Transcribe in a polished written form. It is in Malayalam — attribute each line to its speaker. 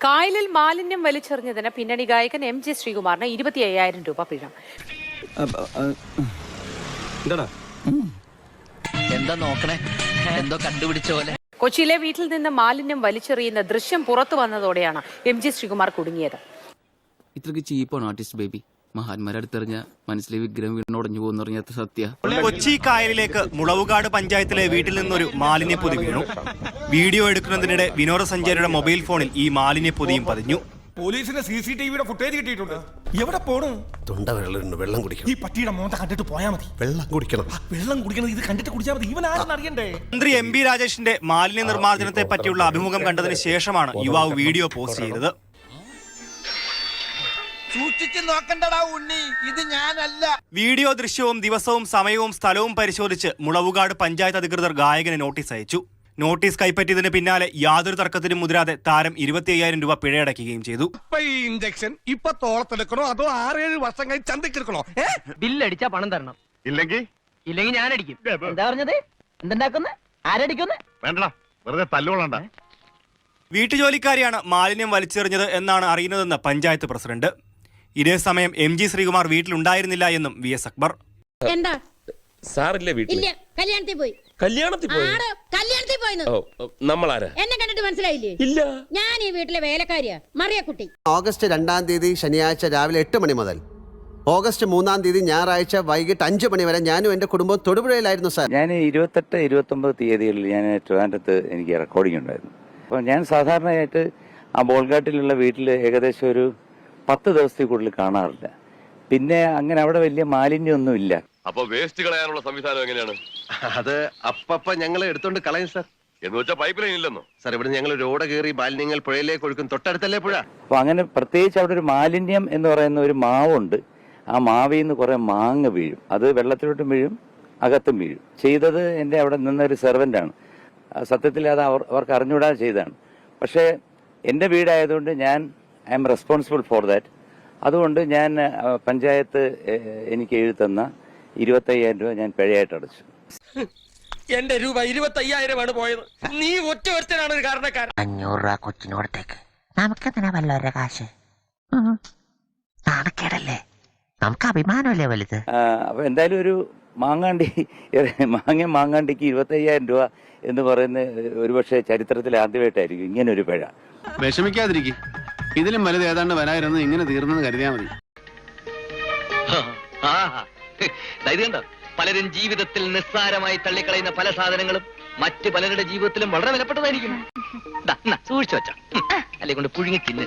Speaker 1: കായലിൽ മാലിന്യം വലിച്ചെറിഞ്ഞതിന് പിന്നണി ഗായകൻ എം ജി ശ്രീകുമാറിന് 25,000 രൂപ പിഴ.
Speaker 2: എന്താ നോക്കണേ? എന്തോ കണ്ടുപിടിച്ച പോലെ.
Speaker 1: കൊച്ചിയിലെ വീട്ടിൽ നിന്ന് മാലിന്യം വലിച്ചെറിയുന്ന ദൃശ്യം പുറത്തു വന്നതോടെയാണ് എം ജി ശ്രീകുമാർ കുടുങ്ങിയത്.
Speaker 3: ഇത്രക്ക് ചീപ്പാണ് ആർട്ടിസ്റ്റ് ബേബി. മഹാന്മാരടുത്തെറിഞ്ഞ മനസ്സിലെ വിഗ്രഹം വീണുടഞ്ഞു പോകുന്ന പറഞ്ഞ സത്യ.
Speaker 4: കൊച്ചി കായലിലേക്ക് മുളവുകാട് പഞ്ചായത്തിലെ വീട്ടിൽ നിന്നൊരു മാലിന്യപ്പൊതി വീണു. വീഡിയോ എടുക്കുന്നതിനിടെ വിനോദസഞ്ചാരിയുടെ മൊബൈൽ ഫോണിൽ ഈ മാലിന്യപ്പൊതിയും പതിഞ്ഞു.
Speaker 5: പോലീസിന് CCTV ഫുട്ടേജ് കിട്ടിയിട്ടുണ്ട്. എവിടെ പോണു?
Speaker 6: തൊണ്ട വെള്ളം കുടിക്കണം.
Speaker 5: ഈ പട്ടിയുടെ മോന്ത കണ്ടിട്ട് പോയാ മതി.
Speaker 6: വെള്ളം കുടിക്കണം.
Speaker 5: വെള്ളം കുടിക്കണം. ഇത് കണ്ടിട്ട് കുടിച്ചാൽ മതി. ഇവൻ ആരെന്ന് അറിയണ്ടേ?
Speaker 4: മന്ത്രി എം ബി രാജേഷിന്റെ മാലിന്യ നിർമ്മാർജ്ജനത്തെ പറ്റിയുള്ള അഭിമുഖം കണ്ടതിന് ശേഷമാണ് യുവാവ് വീഡിയോ പോസ്റ്റ് ചെയ്തത്.
Speaker 2: സൂക്ഷിച്ചു നോക്കണ്ടടാ ഉണ്ണി, ഇത് ഞാനല്ല.
Speaker 4: വീഡിയോ ദൃശ്യവും ദിവസവും സമയവും സ്ഥലവും പരിശോധിച്ച് മുളവുകാട് പഞ്ചായത്ത് അധികൃതർ ഗായകന് നോട്ടീസ് അയച്ചു. നോട്ടീസ് കൈപ്പറ്റിയതിന് പിന്നാലെ യാതൊരു തർക്കത്തിനും മുതിരാതെ താരം 25,000 രൂപ പിഴയടക്കുകയും ചെയ്തു.
Speaker 5: ഇഞ്ചക്ഷൻ ഇപ്പൊ തോളത്തെടുക്കണോ അതോ 6-7 വർഷം കഴിഞ്ഞ് ചന്തക്കെടുക്കണോ?
Speaker 7: ബില്ലടിച്ചാ പണം തരണം. ഇല്ലെങ്കിൽ ഞാൻ അടിക്കും. എന്താ പറഞ്ഞത്? എന്തുണ്ടാക്കുന്ന? ആരടിക്കുന്ന?
Speaker 6: വേണ്ടടാ, വെറുതെ തല്ലുകൊള്ളണ്ട.
Speaker 4: വീട്ടുജോലിക്കാരിയാണ് മാലിന്യം വലിച്ചെറിഞ്ഞത് എന്നാണ് അറിയുന്നതെന്ന് പഞ്ചായത്ത് പ്രസിഡന്റ്. ഇതേസമയം എം ജി ശ്രീകുമാർ വീട്ടിലുണ്ടായിരുന്നില്ല എന്നും VS അക്ബർ.
Speaker 8: എന്താ
Speaker 9: സാറില്ലേ വീട്ടിൽ?
Speaker 8: ഇല്ല, കല്യാണത്തിൽ പോയി.
Speaker 9: കല്യാണത്തിൽ പോയി?
Speaker 8: കല്യാണത്തിൽ പോയിന്ന്.
Speaker 9: നമ്മളാരാ?
Speaker 8: എന്നെ കണ്ടിട്ട് മനസ്സിലായില്ലേ?
Speaker 9: ഇല്ല.
Speaker 8: ഞാൻ ഈ വീട്ടിലെ വേലക്കാരിയാ, മറിയക്കുട്ടി.
Speaker 10: ഓഗസ്റ്റ് 2-ാം തീയതി ശനിയാഴ്ച രാവിലെ 8 മണി മുതൽ ഓഗസ്റ്റ് 3-ാം തീയതി ഞായറാഴ്ച വൈകിട്ട് 5 മണി വരെ ഞാനും എന്റെ കുടുംബവും തൊടുപുഴയിലായിരുന്നു സാർ.
Speaker 11: ഞാൻ 28-29 തീയതികളിൽ ഞാൻ ട്രിവാൻഡ്രത്ത് എനിക്ക് റെക്കോർഡിംഗ് ഉണ്ടായിരുന്നു. അപ്പോൾ ഞാൻ സാധാരണയായിട്ട് ആ ബോൾഗാട്ടിലുള്ള വീട്ടിൽ ഏകദേശം ഒരു 10 ദിവസത്തിൽ കൂടുതൽ കാണാറില്ല. പിന്നെ അങ്ങനെ അവിടെ വലിയ മാലിന്യമൊന്നുമില്ല.
Speaker 9: അപ്പൊ വേസ്റ്റ് കളയാനുള്ള സംവിധാനം എങ്ങനെയാണ്?
Speaker 6: അത് അപ്പപ്പ ഞങ്ങൾ എടുത്തോണ്ട് കളയും സാർ.
Speaker 9: എന്ന് വെച്ചാൽ പൈപ്പ് ലൈൻ ഇല്ലെന്നോ?
Speaker 6: സാർ, ഇവിടെ ഞങ്ങൾ റോഡ് കയറി മാലിന്യങ്ങൾ പുഴയിലേക്ക് ഒഴുക്കും. തൊട്ടടുത്തല്ലേ പുഴ.
Speaker 11: അപ്പൊ അങ്ങനെ പ്രത്യേകിച്ച് അവിടെ ഒരു മാലിന്യം എന്ന് പറയുന്ന ഒരു മാവുണ്ട്. ആ മാവിൽ നിന്ന് കുറെ മാങ്ങ വീഴും. അത് വെള്ളത്തിലോട്ടും വീഴും, അകത്തും വീഴും. ചെയ്തത് എൻ്റെ അവിടെ നിന്നൊരു സെർവൻ്റാണ്. സത്യത്തിൽ അത് അവർക്ക് അറിഞ്ഞുകൂടാതെ ചെയ്തതാണ്. പക്ഷേ എൻ്റെ വീടായതുകൊണ്ട് I am responsible for that. അതുകൊണ്ട് ഞാൻ പഞ്ചായത്ത് എനിക്ക് എഴുതുന്ന 25,000 രൂപ ഞാൻ പിഴയായിട്ട് അടച്ചു.
Speaker 7: എന്റെ രൂപ 25,000 പോയത്. നീ ഒറ്റ ഒരുത്തനാണ് ഒരു കാരണക്കാരൻ.
Speaker 2: 500 രൂപ കൊച്ചിനോടത്തേക്ക് നമുക്കെന്തിനാ വല്ലവരുടെ കാശ്? നാണക്കേടല്ലേ? നമുക്ക് അഭിമാനമല്ലേ വലുത്?
Speaker 11: അപ്പൊ എന്തായാലും ഒരു മാങ്ങാണ്ടിക്ക് 25,000 രൂപ എന്ന് പറയുന്ന ഒരുപക്ഷെ ചരിത്രത്തിൽ ആദ്യമായിട്ടായിരിക്കും ഇങ്ങനെ ഒരു പിഴ.
Speaker 3: വിഷമിക്കാതിരിക്കും. ഇതിലും വലുത് ഏതാണ്ട് വരായിരുന്നു. ഇങ്ങനെ തീർന്നെന്ന് കരുതിയാൽ മതി.
Speaker 2: ഇത് കണ്ടോ, പലരും ജീവിതത്തിൽ നിസ്സാരമായി തള്ളിക്കളയുന്ന പല സാധനങ്ങളും മറ്റു പലരുടെ ജീവിതത്തിലും വളരെ വിലപ്പെട്ടതായിരിക്കും. സൂക്ഷിച്ചു വെച്ചാ അല്ലെ കൊണ്ട് പുഴുങ്ങി തിന്ന്.